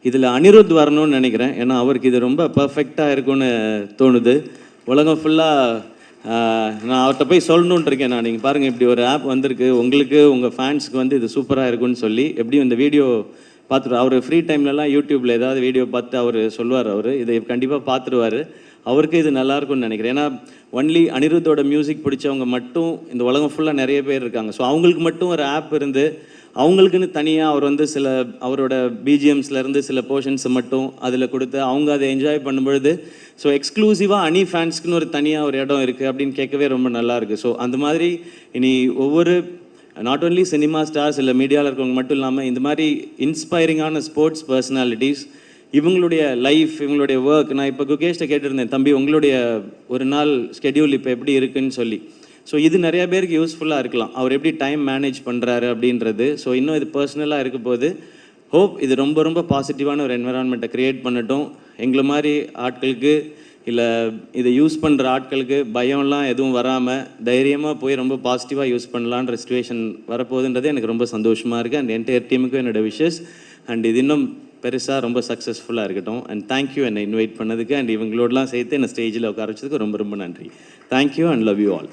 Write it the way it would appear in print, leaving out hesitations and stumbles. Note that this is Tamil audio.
இதில் அனிருத் வரணும்னு நினைக்கிறேன். ஏன்னா அவருக்கு இது ரொம்ப பர்ஃபெக்டாக இருக்கும்னு தோணுது. உலகம் ஃபுல்லாக நான் அவர்கிட்ட போய் சொல்லணுன்ட்டு இருக்கேன். நீங்கள் பாருங்கள், இப்படி ஒரு ஆப் வந்திருக்கு, உங்களுக்கு உங்கள் ஃபேன்ஸுக்கு வந்து இது சூப்பராக இருக்குன்னு சொல்லி. எப்படியும் இந்த வீடியோ பார்த்துட்டு அவர் ஃப்ரீ டைம்லலாம் யூடியூப்பில் ஏதாவது வீடியோ பார்த்து அவர் சொல்லுவார். இதை கண்டிப்பாக பார்த்துருவார். அவருக்கு இது நல்லாயிருக்கும்னு நினைக்கிறேன். ஏன்னா ஒன்லி அனிருத்தோட மியூசிக் பிடிச்சவங்க மட்டும் இந்த உலகம் ஃபுல்லாக நிறைய பேர் இருக்காங்க. ஸோ அவங்களுக்கு மட்டும் ஒரு ஆப் இருந்து அவங்களுக்குன்னு தனியாக அவர் வந்து அவரோட பிஜிஎம்ஸ்லேருந்து சில போர்ஷன்ஸை மட்டும் அதில் கொடுத்து அவங்க அதை என்ஜாய் பண்ணும்பொழுது, ஸோ எக்ஸ்க்ளூசிவாக அனி ஃபேன்ஸ்க்குன்னு ஒரு தனியாக ஒரு இடம் இருக்குது அப்படின்னு கேட்கவே ரொம்ப நல்லாயிருக்கு. ஸோ அந்த மாதிரி இனி ஒவ்வொரு நாட் ஓன்லி சினிமா ஸ்டார்ஸ் இல்லை மீடியாவில் இருக்கவங்க மட்டும் இல்லாமல் இந்த மாதிரி இன்ஸ்பைரிங்கான ஸ்போர்ட்ஸ் பர்சனாலிட்டிஸ் இவங்களுடைய லைஃப், இவங்களுடைய ஒர்க். நான் இப்போ குகேஷ்ட கேட்டிருந்தேன், தம்பி உங்களுடைய ஒரு நாள் ஸ்கெடியூல் இப்போ எப்படி இருக்குன்னு சொல்லி. ஸோ இது நிறைய பேருக்கு யூஸ்ஃபுல்லாக இருக்கலாம், அவர் எப்படி டைம் மேனேஜ் பண்ணுறாரு அப்படின்றது. ஸோ இன்னும் இது பர்சனலாக இருக்க போது ஹோப் இது ரொம்ப ரொம்ப பாசிட்டிவான ஒரு என்விரான்மெண்ட்டை க்ரியேட் பண்ணட்டும். எங்களை மாதிரி ஆட்களுக்கு இல்லை இதை யூஸ் பண்ணுற ஆட்களுக்கு பயம்லாம் எதுவும் வராமல் தைரியமாக போய் ரொம்ப பாசிட்டிவாக யூஸ் பண்ணலான்ற சிச்சுவேஷன் வரப்போகுதுன்றதே எனக்கு ரொம்ப சந்தோஷமாக இருக்குது. அண்ட் என்டையர் டீமுக்கும் என்னோடய விஷஸ். அண்ட் இது இன்னும் பெருசாக ரொம்ப சக்ஸஸ்ஃபுல்லாக இருக்கட்டும். அண்ட் தேங்க்யூ என்னை இன்வைட் பண்ணதுக்கு. அண்ட் இவங்களோடலாம் சேர்த்து என்னை ஸ்டேஜில் உட்கார வச்சதுக்கு ரொம்ப ரொம்ப நன்றி. Thank you and love you all.